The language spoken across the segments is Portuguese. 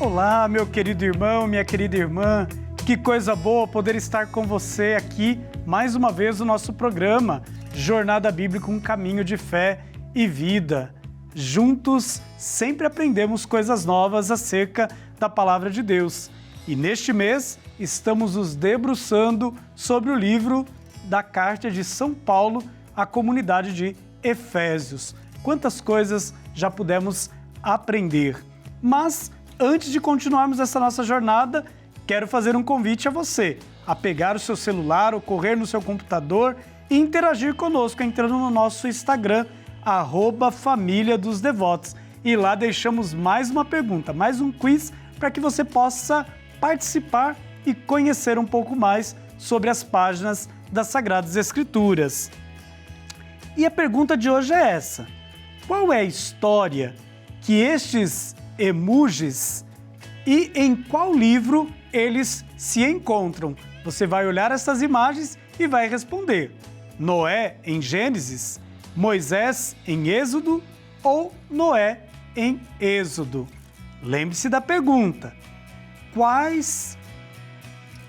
Olá, meu querido irmão, minha querida irmã, que coisa boa poder estar com você aqui mais uma vez no nosso programa Jornada Bíblica, um caminho de fé e vida. Juntos sempre aprendemos coisas novas acerca da Palavra de Deus. E neste mês estamos nos debruçando sobre o livro da Carta de São Paulo à comunidade de Efésios. Quantas coisas já pudemos aprender. Mas antes de continuarmos essa nossa jornada, quero fazer um convite a você a pegar o seu celular ou correr no seu computador e interagir conosco entrando no nosso Instagram, @Família dos Devotos. E lá deixamos mais uma pergunta, mais um quiz para que você possa participar e conhecer um pouco mais sobre as páginas das Sagradas Escrituras. E a pergunta de hoje é essa: qual é a história que estes emojis e em qual livro eles se encontram? Você vai olhar essas imagens e vai responder: Noé em Gênesis, Moisés em Êxodo ou Noé em Êxodo? Lembre-se da pergunta: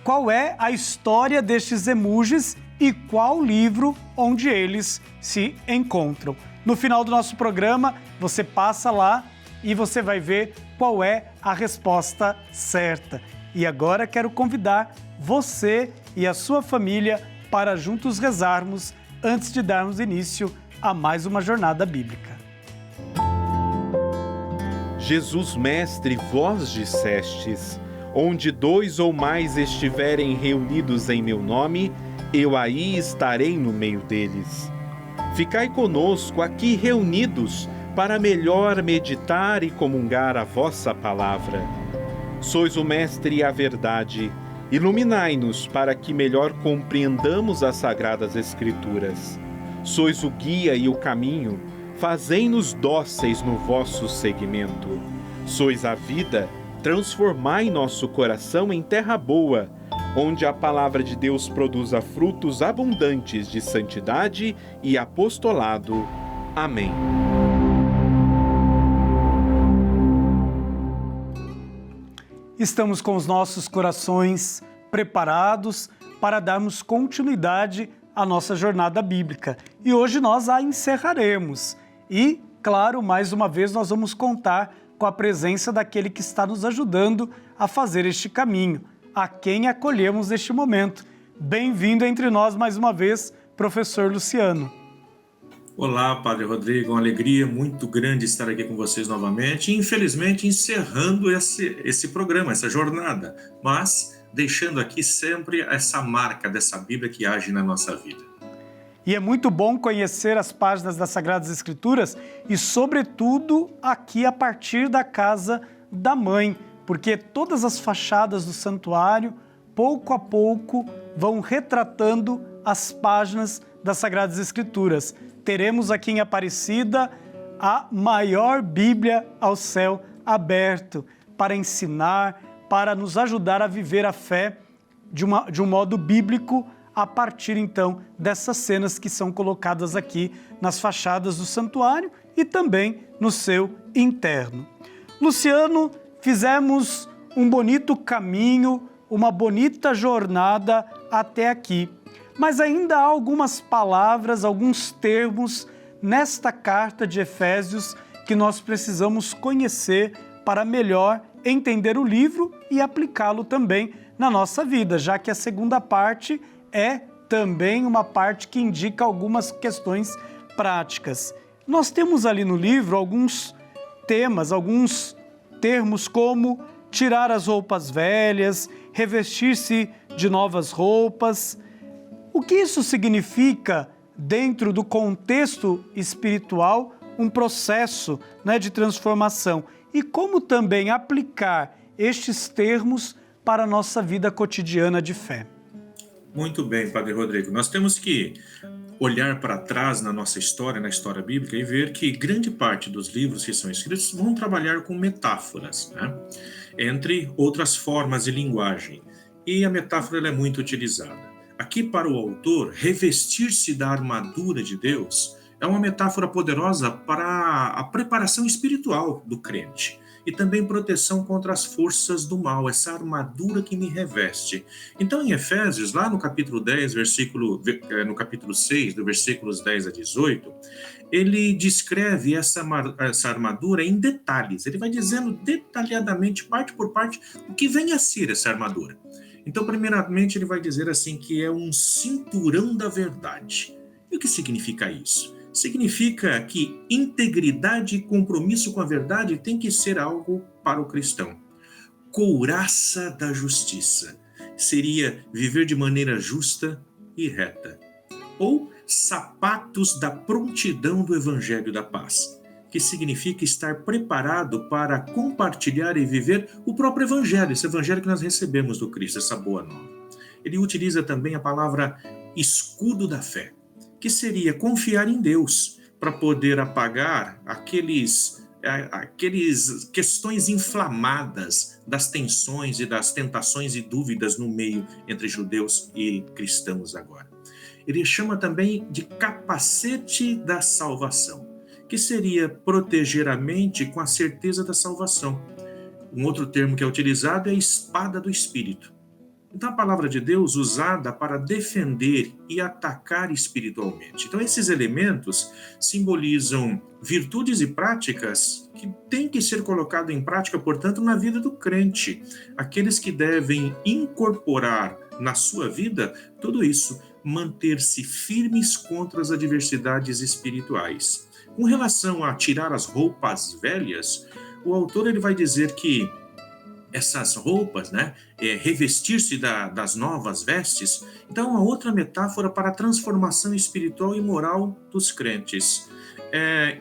qual é a história destes emojis e qual livro onde eles se encontram? No final do nosso programa, você passa lá e você vai ver qual é a resposta certa. E agora quero convidar você e a sua família para juntos rezarmos antes de darmos início a mais uma jornada bíblica. Jesus Mestre, vós dissestes: onde 2 ou mais estiverem reunidos em meu nome, eu aí estarei no meio deles. Ficai conosco aqui reunidos para melhor meditar e comungar a vossa palavra. Sois o Mestre e a verdade. Iluminai-nos para que melhor compreendamos as Sagradas Escrituras. Sois o guia e o caminho. Fazei-nos dóceis no vosso seguimento. Sois a vida. Transformai nosso coração em terra boa, onde a palavra de Deus produza frutos abundantes de santidade e apostolado. Amém. Estamos com os nossos corações preparados para darmos continuidade à nossa jornada bíblica. E hoje nós a encerraremos. E, claro, mais uma vez nós vamos contar com a presença daquele que está nos ajudando a fazer este caminho, a quem acolhemos neste momento. Bem-vindo entre nós mais uma vez, professor Luciano. Olá, Padre Rodrigo, uma alegria muito grande estar aqui com vocês novamente, e infelizmente encerrando esse programa, essa jornada, mas deixando aqui sempre essa marca dessa Bíblia que age na nossa vida. E é muito bom conhecer as páginas das Sagradas Escrituras e, sobretudo, aqui a partir da casa da mãe, porque todas as fachadas do santuário, pouco a pouco, vão retratando as páginas das Sagradas Escrituras. Teremos aqui em Aparecida a maior Bíblia ao céu aberto para ensinar, para nos ajudar a viver a fé de um modo bíblico, a partir então dessas cenas que são colocadas aqui nas fachadas do santuário e também no seu interno. Luciano, fizemos um bonito caminho, uma bonita jornada até aqui, mas ainda há algumas palavras, alguns termos nesta carta de Efésios que nós precisamos conhecer para melhor entender o livro e aplicá-lo também na nossa vida, já que a segunda parte é também uma parte que indica algumas questões práticas. Nós temos ali no livro alguns temas, alguns termos como tirar as roupas velhas, revestir-se de novas roupas. O que isso significa dentro do contexto espiritual, um processo, de transformação? E como também aplicar estes termos para a nossa vida cotidiana de fé? Muito bem, Padre Rodrigo. Nós temos que olhar para trás na nossa história, na história bíblica, e ver que grande parte dos livros que são escritos vão trabalhar com metáforas, entre outras formas de linguagem. E a metáfora ela é muito utilizada. Aqui, para o autor, revestir-se da armadura de Deus é uma metáfora poderosa para a preparação espiritual do crente. e também proteção contra as forças do mal, essa armadura que me reveste. Então, em Efésios, lá no capítulo 10, no capítulo 6, do versículos 10 a 18, ele descreve essa armadura em detalhes. Ele vai dizendo detalhadamente, parte por parte, o que vem a ser essa armadura. Então, primeiramente, ele vai dizer assim que é um cinturão da verdade. E o que significa isso? Significa que integridade e compromisso com a verdade tem que ser algo para o cristão. Couraça da justiça seria viver de maneira justa e reta. Ou sapatos da prontidão do Evangelho da Paz, que significa estar preparado para compartilhar e viver o próprio Evangelho, esse Evangelho que nós recebemos do Cristo, essa boa nova. Ele utiliza também a palavra escudo da fé, que seria confiar em Deus para poder apagar aqueles questões inflamadas das tensões e das tentações e dúvidas no meio entre judeus e cristãos agora. Ele chama também de capacete da salvação, que seria proteger a mente com a certeza da salvação. Um outro termo que é utilizado é a espada do Espírito. Então, a palavra de Deus usada para defender e atacar espiritualmente. Então, esses elementos simbolizam virtudes e práticas que têm que ser colocadas em prática, portanto, na vida do crente. Aqueles que devem incorporar na sua vida tudo isso, manter-se firmes contra as adversidades espirituais. Com relação a tirar as roupas velhas, o autor ele vai dizer que essas roupas, revestir-se das novas vestes, então uma outra metáfora para a transformação espiritual e moral dos crentes.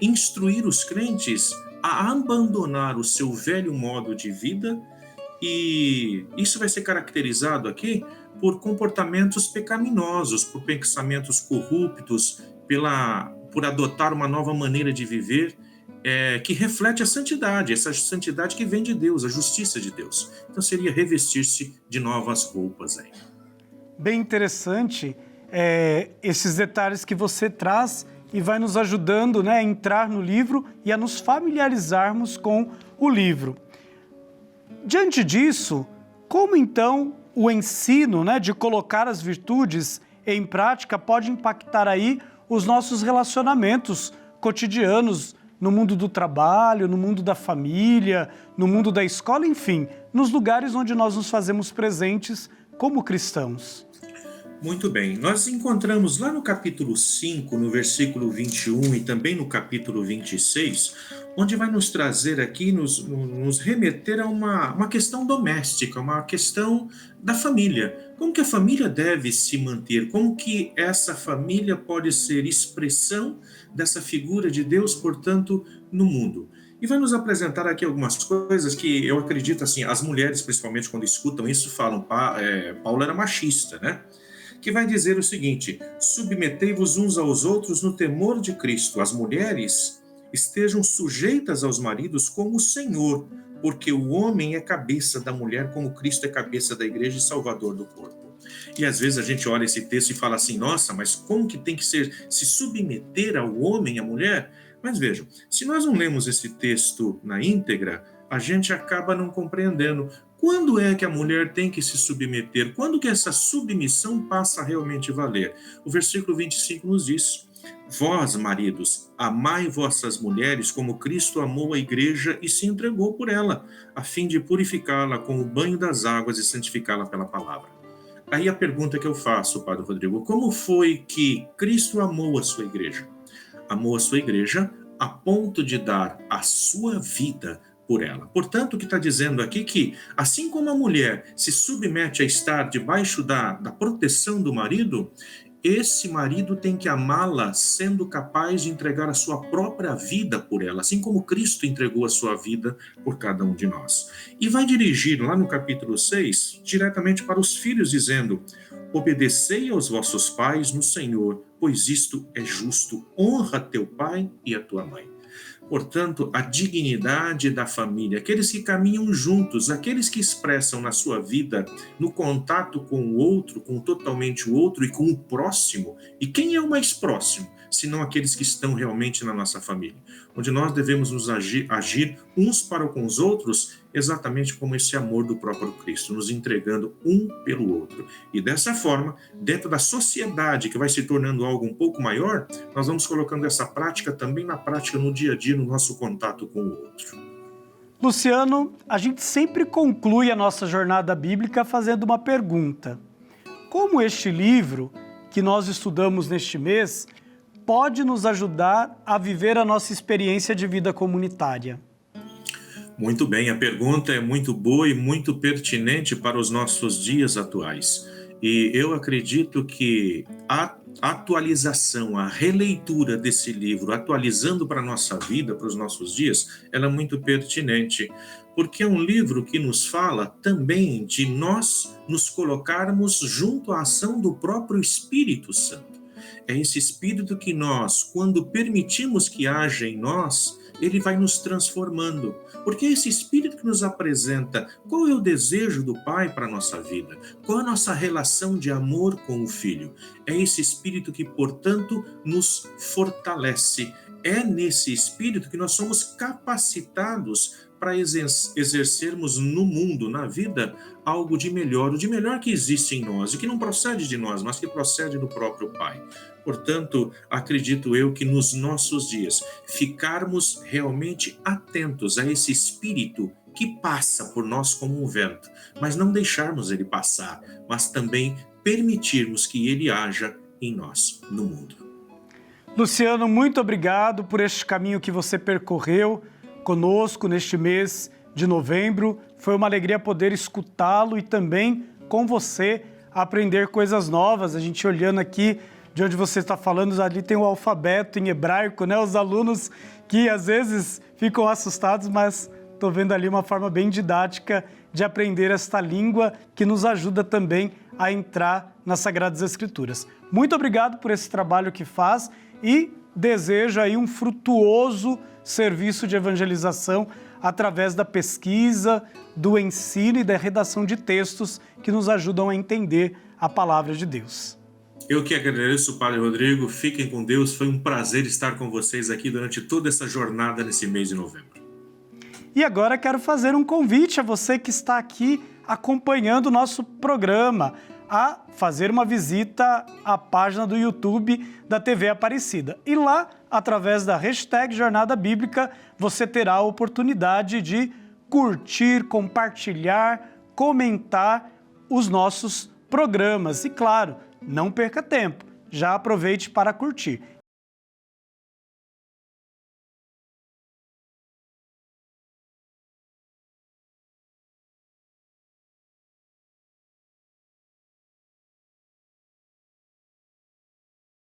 Instruir os crentes a abandonar o seu velho modo de vida, e isso vai ser caracterizado aqui por comportamentos pecaminosos, por pensamentos corruptos, por adotar uma nova maneira de viver, que reflete a santidade, essa santidade que vem de Deus, a justiça de Deus. Então seria revestir-se de novas roupas aí. Bem interessante esses detalhes que você traz e vai nos ajudando, a entrar no livro e a nos familiarizarmos com o livro. Diante disso, como então o ensino, de colocar as virtudes em prática pode impactar aí os nossos relacionamentos cotidianos no mundo do trabalho, no mundo da família, no mundo da escola, enfim, nos lugares onde nós nos fazemos presentes como cristãos? Muito bem, nós encontramos lá no capítulo 5, no versículo 21 e também no capítulo 26, onde vai nos trazer aqui, nos remeter a uma questão doméstica, uma questão da família. Como que a família deve se manter? Como que essa família pode ser expressão dessa figura de Deus, portanto, no mundo? E vai nos apresentar aqui algumas coisas que eu acredito, assim, as mulheres, principalmente quando escutam isso, falam, Paulo era machista, que vai dizer o seguinte: submetei-vos uns aos outros no temor de Cristo. As mulheres estejam sujeitas aos maridos como o Senhor, porque o homem é cabeça da mulher, como Cristo é cabeça da igreja e salvador do corpo. E às vezes a gente olha esse texto e fala assim, nossa, mas como que tem que se submeter ao homem e à mulher? Mas vejam, se nós não lemos esse texto na íntegra, a gente acaba não compreendendo. Quando é que a mulher tem que se submeter? Quando que essa submissão passa a realmente valer? O versículo 25 nos diz: vós, maridos, amai vossas mulheres como Cristo amou a igreja e se entregou por ela, a fim de purificá-la com o banho das águas e santificá-la pela palavra. Aí a pergunta que eu faço, Padre Rodrigo: como foi que Cristo amou a sua igreja? Amou a sua igreja a ponto de dar a sua vida por ela. Portanto, o que está dizendo aqui que, assim como a mulher se submete a estar debaixo da proteção do marido, esse marido tem que amá-la sendo capaz de entregar a sua própria vida por ela, assim como Cristo entregou a sua vida por cada um de nós. E vai dirigir lá no capítulo 6, diretamente para os filhos, dizendo: obedecei aos vossos pais no Senhor, pois isto é justo. Honra teu pai e a tua mãe. Portanto, a dignidade da família, aqueles que caminham juntos, aqueles que expressam na sua vida, no contato com o outro, com totalmente o outro e com o próximo. E quem é o mais próximo? senão aqueles que estão realmente na nossa família, onde nós devemos nos agir uns para com os outros, exatamente como esse amor do próprio Cristo, nos entregando um pelo outro. E dessa forma, dentro da sociedade que vai se tornando algo um pouco maior, nós vamos colocando essa prática também na prática no dia a dia, no nosso contato com o outro. Luciano, a gente sempre conclui a nossa jornada bíblica fazendo uma pergunta. Como este livro, que nós estudamos neste mês, pode nos ajudar a viver a nossa experiência de vida comunitária? Muito bem, a pergunta é muito boa e muito pertinente para os nossos dias atuais. E eu acredito que a atualização, a releitura desse livro, atualizando para a nossa vida, para os nossos dias, ela é muito pertinente, porque é um livro que nos fala também de nós nos colocarmos junto à ação do próprio Espírito Santo. É esse Espírito que nós, quando permitimos que haja em nós, ele vai nos transformando, porque é esse Espírito que nos apresenta qual é o desejo do Pai para a nossa vida, qual é a nossa relação de amor com o Filho. É esse Espírito que, portanto, nos fortalece. É nesse Espírito que nós somos capacitados para exercermos no mundo, na vida, algo de melhor, o de melhor que existe em nós, e que não procede de nós, mas que procede do próprio Pai. Portanto, acredito eu que nos nossos dias, ficarmos realmente atentos a esse Espírito que passa por nós como um vento, mas não deixarmos ele passar, mas também permitirmos que ele haja em nós, no mundo. Luciano, muito obrigado por este caminho que você percorreu conosco neste mês de novembro. Foi uma alegria poder escutá-lo e também com você aprender coisas novas. A gente olhando aqui de onde você está falando, ali tem o alfabeto em hebraico, né? Os alunos que às vezes ficam assustados, mas estou vendo ali uma forma bem didática de aprender esta língua que nos ajuda também a entrar nas Sagradas Escrituras. Muito obrigado por esse trabalho que faz e desejo aí um frutuoso serviço de evangelização através da pesquisa, do ensino e da redação de textos que nos ajudam a entender a palavra de Deus. Eu que agradeço, Padre Rodrigo. Fiquem com Deus. Foi um prazer estar com vocês aqui durante toda essa jornada nesse mês de novembro. E agora quero fazer um convite a você que está aqui acompanhando o nosso programa a fazer uma visita à página do YouTube da TV Aparecida. E lá, através da hashtag Jornada Bíblica, você terá a oportunidade de curtir, compartilhar, comentar os nossos programas. E claro, não perca tempo, já aproveite para curtir.